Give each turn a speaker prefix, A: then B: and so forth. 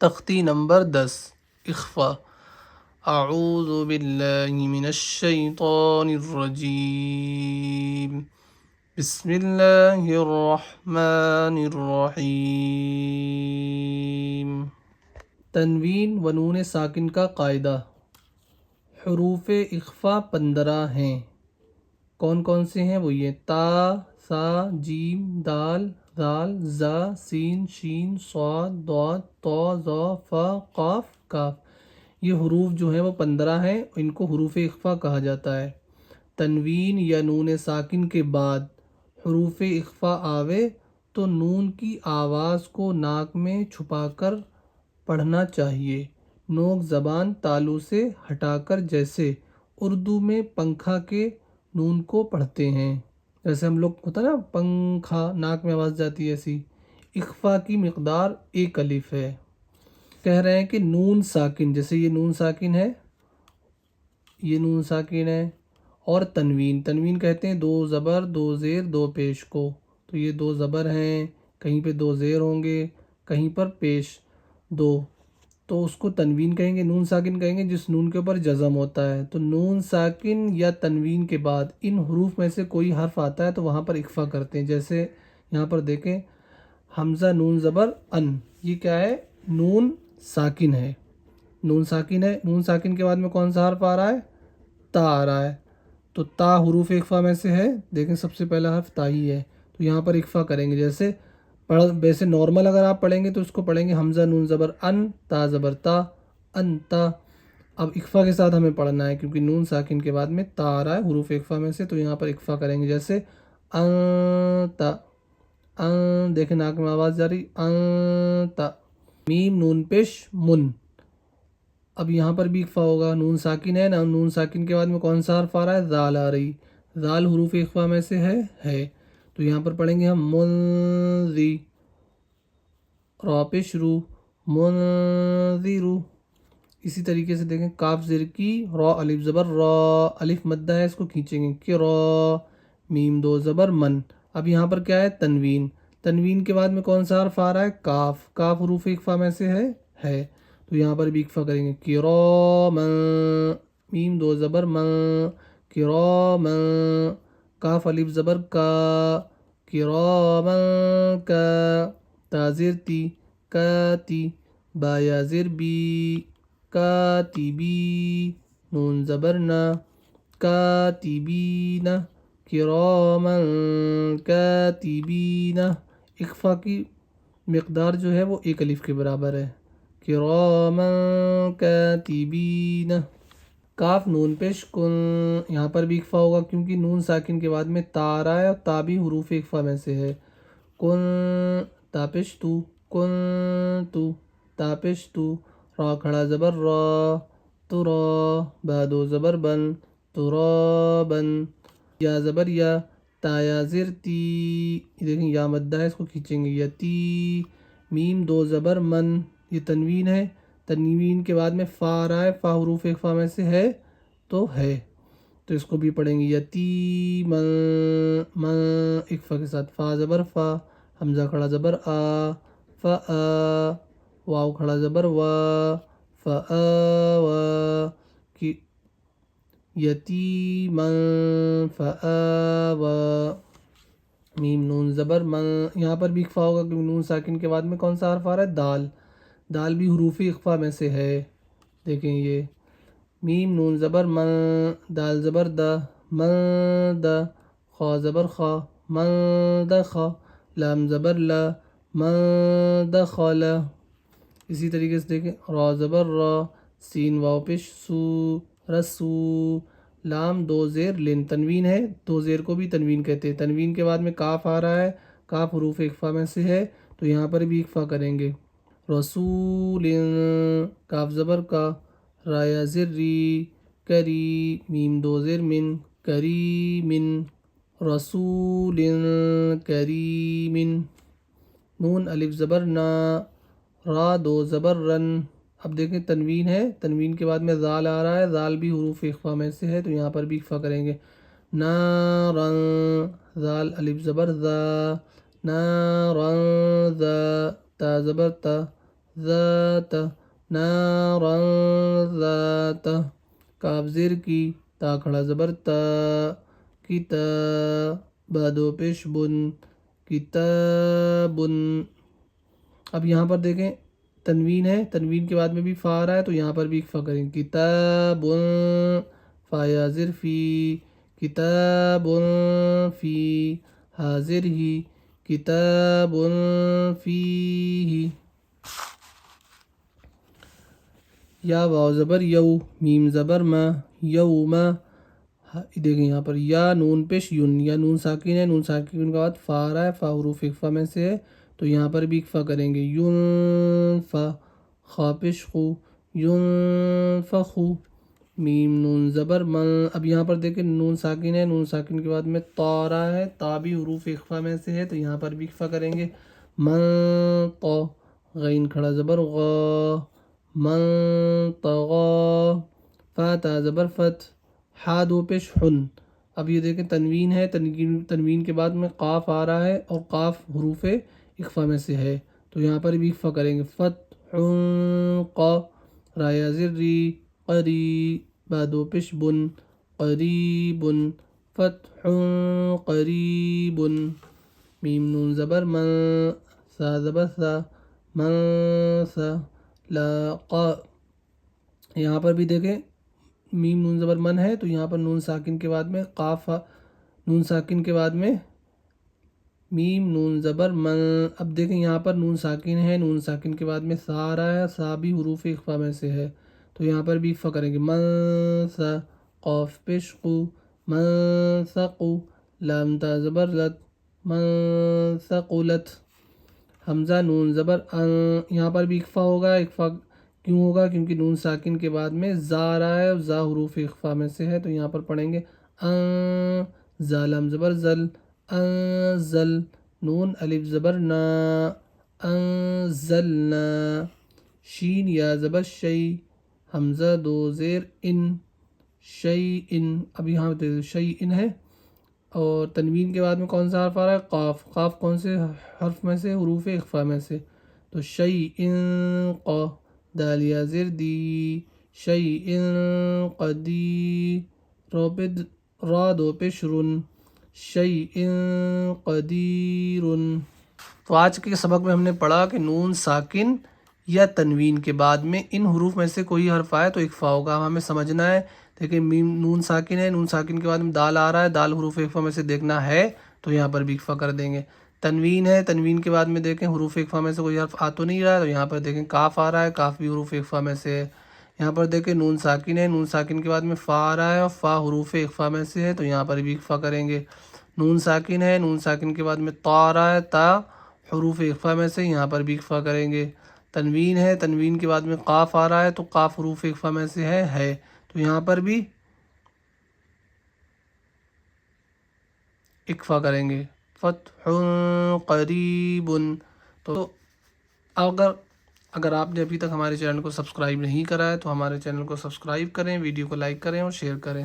A: تختی نمبر 10 اخفا اعوذ باللہ من الشیطان الرجیم بسم اللہ الرحمن الرحیم۔ تنوین و نون ساکن کا قاعدہ۔ حروف اخفا 15 ہیں۔ کون کون سے ہیں؟ وہ یہ تا، سا، جیم، دال، ذال، زا، سین، شین، صاد، ضاد، طا، ظا، فا، قاف، کاف۔ یہ حروف جو ہیں وہ 15 ہیں، ان کو حروف اخفا کہا جاتا ہے۔ تنوین یا نون ساکن کے بعد حروف اخفا آوے تو نون کی آواز کو ناک میں چھپا کر پڑھنا چاہیے، نوک زبان تالو سے ہٹا کر، جیسے اردو میں پنکھا کے نون کو پڑھتے ہیں، جیسے ہم لوگ ہوتا ہے نا پنکھا، ناک میں آواز جاتی ہے ایسی۔ اخفا کی مقدار 1 الف ہے۔ کہہ رہے ہیں کہ نون ساکن، جیسے یہ نون ساکن ہے، یہ نون ساکن ہے، اور تنوین کہتے ہیں 2 زبر 2 زیر 2 پیش کو، تو یہ 2 زبر ہیں، کہیں پہ 2 زیر ہوں گے، کہیں پر پیش 2، تو اس کو تنوین کہیں گے، نون ساکن کہیں گے جس نون کے اوپر جزم ہوتا ہے۔ تو نون ساکن یا تنوین کے بعد ان حروف میں سے کوئی حرف آتا ہے تو وہاں پر اخفا کرتے ہیں، جیسے یہاں پر دیکھیں حمزہ نون زبر ان، یہ کیا ہے؟ نون ساکن ہے، نون ساکن ہے۔ نون ساکن کے بعد میں کون سا حرف آ رہا ہے؟ تا آ رہا ہے، تو تا حروف اخفا میں سے ہے، دیکھیں سب سے پہلا حرف تا ہی ہے، تو یہاں پر اخفا کریں گے۔ جیسے ویسے نارمل اگر آپ پڑھیں گے تو اس کو پڑھیں گے حمزہ نون زبر ان، تا زبر تا، انتا۔ اب اخفا کے ساتھ ہمیں پڑھنا ہے کیونکہ نون ساکن کے بعد میں تا آ رہا ہے حروف اخفا میں سے، تو یہاں پر اخفا کریں گے، جیسے انتا، ان، دیکھیں ناک میں آواز جاری، انتا۔ میم نون پیش من، اب یہاں پر بھی اخفا ہوگا، نون ساکن ہے نا، نون ساکن کے بعد میں کون سا حرف آ رہا ہے؟ ذال آ رہی، ذال حروف اخفا میں سے ہے، تو یہاں پر پڑھیں گے ہم منذی، را پیش رو، منذرو۔ اسی طریقے سے دیکھیں کاف زیر کی، را الف زبر را، الف مدہ ہے، اس کو کھینچیں گے، کرا، میم 2 زبر من۔ اب یہاں پر کیا ہے؟ تنوین کے بعد میں کون سا حرف آ رہا ہے؟ کاف، کاف حروف اخفا میں سے ہے، تو یہاں پر بھی اخفا کریں گے، کرامن، میم 2 زبر من، کرامن، کاف الف زبر کا، کرامن کا، تا زیر تی، کاتی، با یا زیر بی، کاتبی، نون زبر نا، کاتبین، کرامن کاتبین۔ اخفا کی مقدار جو ہے وہ 1 الف کے برابر ہے، کرامن کاتبین۔ کاف نون پیش کن، یہاں پر بھی اخفا ہوگا کیونکہ نون ساکن کے بعد میں تا آ رہا ہے، اور تا بھی حروف اخفا میں سے ہے۔ کن، تا پیش تو، کن تو، تا پیش تو، را کھڑا زبر را، ترا، با 2 زبر بن، ترابن، یا زبر یا، تا یا زیر تی، دیکھیں یا مدہ ہے، اس کو کھینچیں گے، یتی، میم 2 زبر من، یہ تنوین ہے، تنوین کے بعد میں فا آ رہا ہے، فا حروف اخفا میں سے ہے، تو اس کو بھی پڑھیں گے، یتیمن، من اخفا کے ساتھ، فا زبر فا، حمزہ کھڑا زبر آ، فا، واو کھڑا زبر وا، فآوا، کی یتیمن فآوا، میم نون زبر من، یہاں پر بھی اخفا ہوگا کیونکہ نون ساکن کے بعد میں کون سا حرف آ رہا ہے؟ دال، دال بھی حروف اخفا میں سے ہے، دیکھیں یہ میم نون زبر من، دال زبر دا، من دا، خا زبر خا، من دخا، لام زبر لا، من دخل۔ اسی طریقے سے دیکھیں را زبر را، سین واو پیش سو، رسو، لام 2 زیر لن، تنوین ہے، 2 زیر کو بھی تنوین کہتے ہیں۔ تنوین کے بعد میں کاف آ رہا ہے، کاف حروف اخفا میں سے ہے، تو یہاں پر بھی اخفا کریں گے، رسول، کاف زبر کا، را یا زر ری، کری، میم 2 زیر من، کریمن، رسول کریمن۔ نون الف زبر نا، را 2 زبر رن۔ اب دیکھیں تنوین ہے، تنوین کے بعد میں ذال آ رہا ہے، ذال بھی حروف اخفا میں سے ہے، تو یہاں پر بھی اخفا کریں گے، نارن، ذال الف زبر ذا، نارن ذا، تا زبر تا، ذات نارا ذات کاف زیر کی تا کھڑا زبر تا کتاب دو پیش بن کتاب. اب یہاں پر دیکھیں تنوین ہے، تنوین کے بعد میں بھی فا آ رہا ہے تو یہاں پر بھی اکفا کریں گے. کتاب فایازر فی کتاب فی حاضر ہی کتاب فیہ. یا واو زبر یو میم زبر ما یوم. دیکھیں یہاں پر یا نون پیش یون، یا نون ساکن ہے، نون ساکن کے بعد فا آ رہا ہے، فا حروف اکفا میں سے ہے تو یہاں پر بھی اکفا کریں گے. یون فا خا پیش خو ینفخو. میم نون زبر من. اب یہاں پر دیکھیں نون ساکن ہے، نون ساکن کے بعد میں تا آ رہا ہے، تا بھی حروف اخفا میں سے ہے تو یہاں پر بھی اخفا کریں گے. من طا غین کھڑا زبر غا من طغا. فا تا زبر فت حا دو پیش حن. اب یہ دیکھیں تنوین ہے، تنوین کے بعد میں قاف آ رہا ہے اور قاف حروف اخفا میں سے ہے تو یہاں پر بھی اخفا کریں گے. فتح قا رایا زر ری قری با دو پیش بن قریب فتح قریب. میم نون زبر من سا زبر سا من سا لاقا. یہاں پر بھی دیکھیں میم نون زبر من ہے تو یہاں پر نون ساکن کے بعد میں قاف، نون ساکن کے بعد میں میم نون زبر من. اب دیکھیں یہاں پر نون ساکن ہے، نون ساکن کے بعد میں سا آ رہا ہے، سا بھی حروف اخفا میں سے ہے تو یہاں پر بھی اخفا کریں گے. من سا قاف پیش قو من ثقو. لام تا زبر لت من ثقلت. حمزہ نون زبر ان. یہاں پر بھی اخفا ہوگا. اخفا کیوں ہوگا؟ کیونکہ نون ساکن کے بعد میں زا آ رہا ہے اور زا حروف اخفا میں سے ہے تو یہاں پر پڑھیں گے ان. زا لام زبر زل انزل. نون الف زبر نا انزلنا. شین یا زبر شی حمزہ دو زیر ان شی ان. اب یہاں پہ شی ان ہے اور تنوین کے بعد میں کون سا حرف آ رہا ہے؟ قاف. قاف کون سے حرف میں سے؟ حروف اخفا میں سے تو شی ان قا. دال یا زر دی شی ان قدی روبد را دو پیش رن شی ان قدیر. تو آج کے سبق میں ہم نے پڑھا کہ نون ساکن یا تنوین کے بعد میں ان حروف میں سے کوئی حرف آئے تو اخفا ہوگا. ہمیں سمجھنا ہے. دیکھیں میم نون ساکن ہے، نون ساکن کے بعد میں دال آ رہا ہے، دال حروف اخفا میں سے دیکھنا ہے تو یہاں پر بھی اخفا کر دیں گے. تنوین ہے، تنوین کے بعد میں دیکھیں حروف اخفا میں سے کوئی حرف آ تو نہیں رہا ہے تو یہاں پر دیکھیں کاف آ رہا ہے، کاف بھی حروف اخفا میں سے ہے. یہاں پر دیکھیں نون ساکن ہے، نون ساکن کے بعد میں فا آ رہا ہے اور فا حروف اخفا میں سے ہے تو یہاں پر بھی اخفا کریں گے. نون ساکن ہے، نون ساکن کے بعد میں تا آ رہا ہے، تا حروف اخفا میں سے یہاں پر بھی اخفا کریں گے. تنوین ہے، تنوین کے بعد میں قاف آ رہا ہے تو قاف حروف اخفا میں سے ہے تو یہاں پر بھی اخفا کریں گے. فتح قریب. تو اگر آپ نے ابھی تک ہمارے چینل کو سبسکرائب نہیں کرا ہے تو ہمارے چینل کو سبسکرائب کریں، ویڈیو کو لائک کریں اور شیئر کریں.